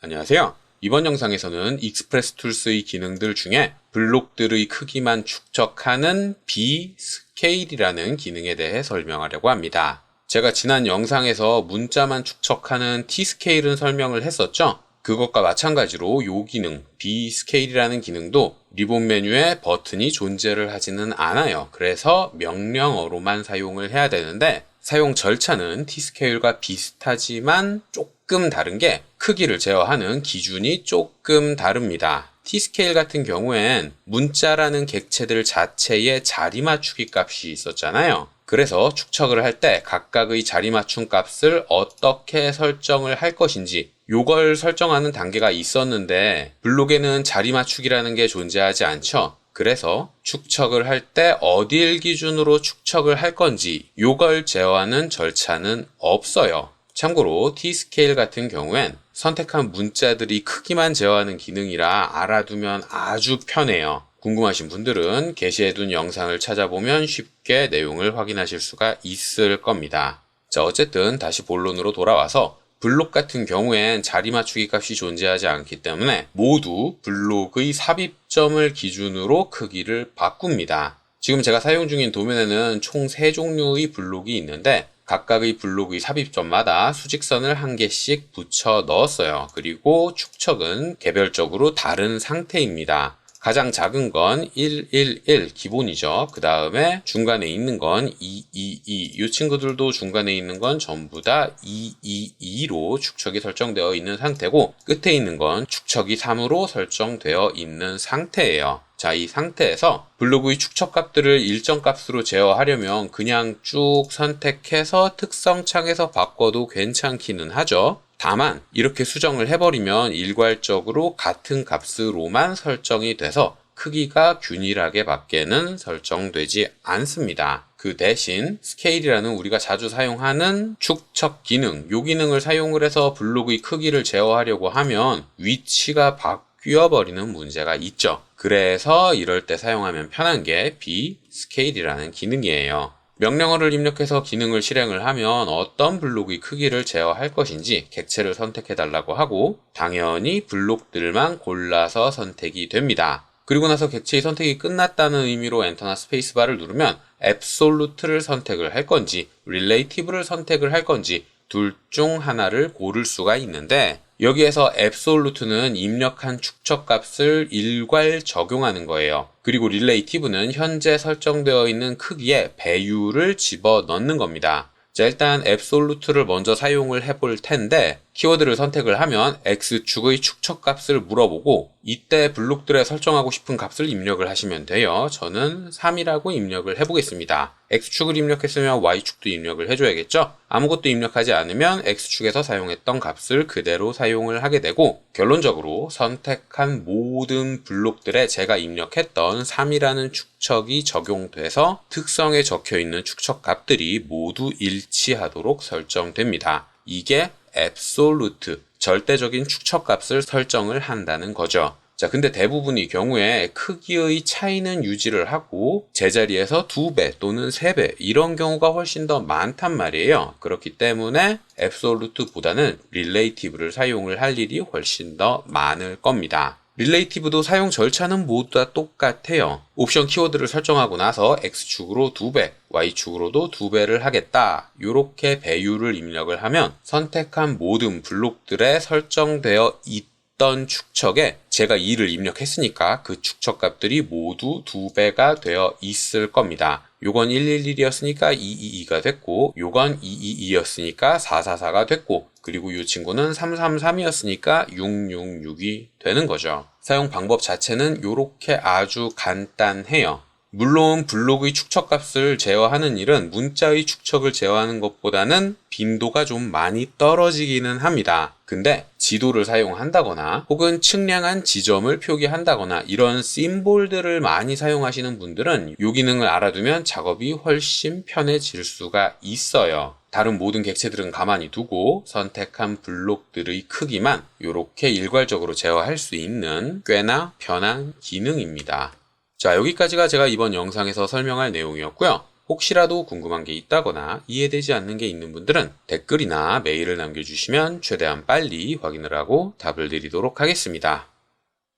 안녕하세요. 이번 영상에서는 익스프레스 툴스의 기능들 중에 블록들의 크기만 축적하는 B스케일이라는 기능에 대해 설명하려고 합니다. 제가 지난 영상에서 문자만 축적하는 T스케일은 설명을 했었죠? 그것과 마찬가지로 이 기능, B스케일이라는 기능도 리본 메뉴에 버튼이 존재를 하지는 않아요. 그래서 명령어로만 사용을 해야 되는데 사용 절차는 T스케일과 비슷하지만 조금 다른 게 크기를 제어하는 기준이 조금 다릅니다. T스케일 같은 경우엔 문자라는 객체들 자체에 자리 맞추기 값이 있었잖아요. 그래서 축척을 할 때 각각의 자리 맞춤 값을 어떻게 설정을 할 것인지 요걸 설정하는 단계가 있었는데 블록에는 자리 맞추기라는 게 존재하지 않죠. 그래서 축척을 할 때 어딜 기준으로 축척을 할 건지 요걸 제어하는 절차는 없어요. 참고로 T스케일 같은 경우엔 선택한 문자들이 크기만 제어하는 기능이라 알아두면 아주 편해요. 궁금하신 분들은 게시해둔 영상을 찾아보면 쉽게 내용을 확인하실 수가 있을 겁니다. 자, 어쨌든 다시 본론으로 돌아와서 블록 같은 경우엔 자리 맞추기 값이 존재하지 않기 때문에 모두 블록의 삽입점을 기준으로 크기를 바꿉니다. 지금 제가 사용 중인 도면에는 총 3종류의 블록이 있는데 각각의 블록의 삽입점마다 수직선을 한 개씩 붙여 넣었어요. 그리고 축척은 개별적으로 다른 상태입니다. 가장 작은 건 111 기본이죠. 그 다음에 중간에 있는 건 222. 이 친구들도 중간에 있는 건 전부 다 222로 축척이 설정되어 있는 상태고 끝에 있는 건 축척이 3으로 설정되어 있는 상태예요. 자, 이 상태에서 블록의 축척 값들을 일정 값으로 제어하려면 그냥 쭉 선택해서 특성 창에서 바꿔도 괜찮기는 하죠. 다만 이렇게 수정을 해버리면 일괄적으로 같은 값으로만 설정이 돼서 크기가 균일하게 밖에는 설정되지 않습니다. 그 대신 스케일이라는 우리가 자주 사용하는 축척 기능, 이 기능을 사용을 해서 블록의 크기를 제어하려고 하면 위치가 바뀌어버리는 문제가 있죠. 그래서 이럴 때 사용하면 편한 게 B스케일이라는 기능이에요. 명령어를 입력해서 기능을 실행을 하면 어떤 블록의 크기를 제어할 것인지 객체를 선택해달라고 하고 당연히 블록들만 골라서 선택이 됩니다. 그리고 나서 객체의 선택이 끝났다는 의미로 엔터나 스페이스바를 누르면 앱솔루트를 선택을 할 건지 릴레이티브를 선택을 할 건지 둘 중 하나를 고를 수가 있는데 여기에서 앱솔루트는 입력한 축척 값을 일괄 적용하는 거예요. 그리고 릴레이티브는 현재 설정되어 있는 크기에 배율을 집어넣는 겁니다. 자, 일단 앱솔루트를 먼저 사용을 해볼 텐데 키워드를 선택을 하면 X축의 축척 값을 물어보고 이때 블록들에 설정하고 싶은 값을 입력을 하시면 돼요. 저는 3이라고 입력을 해보겠습니다. X축을 입력했으면 Y축도 입력을 해줘야겠죠? 아무것도 입력하지 않으면 X축에서 사용했던 값을 그대로 사용을 하게 되고 결론적으로 선택한 모든 블록들에 제가 입력했던 3이라는 축척이 적용돼서 특성에 적혀있는 축척 값들이 모두 일치하도록 설정됩니다. 이게 앱솔루트, 절대적인 축척 값을 설정을 한다는 거죠. 자, 근데 대부분의 경우에 크기의 차이는 유지를 하고 제자리에서 2배 또는 3배 이런 경우가 훨씬 더 많단 말이에요. 그렇기 때문에 앱솔루트보다는 릴레이티브를 사용을 할 일이 훨씬 더 많을 겁니다. 릴레이티브도 사용 절차는 모두 다 똑같아요. 옵션 키워드를 설정하고 나서 X축으로 2배, Y축으로도 2배를 하겠다. 이렇게 배율을 입력을 하면 선택한 모든 블록들에 설정되어 있던 축척에 제가 2를 입력했으니까 그 축척 값들이 모두 2배가 되어 있을 겁니다. 요건 111이었으니까 222가 됐고 요건 222였으니까 444가 됐고 그리고 이 친구는 333이었으니까 666이 되는 거죠. 사용 방법 자체는 이렇게 아주 간단해요. 물론 블록의 축척 값을 제어하는 일은 문자의 축척을 제어하는 것보다는 빈도가 좀 많이 떨어지기는 합니다. 근데 지도를 사용한다거나 혹은 측량한 지점을 표기한다거나 이런 심볼들을 많이 사용하시는 분들은 이 기능을 알아두면 작업이 훨씬 편해질 수가 있어요. 다른 모든 객체들은 가만히 두고 선택한 블록들의 크기만 이렇게 일괄적으로 제어할 수 있는 꽤나 편한 기능입니다. 자, 여기까지가 제가 이번 영상에서 설명할 내용이었고요. 혹시라도 궁금한 게 있다거나 이해되지 않는 게 있는 분들은 댓글이나 메일을 남겨주시면 최대한 빨리 확인을 하고 답을 드리도록 하겠습니다.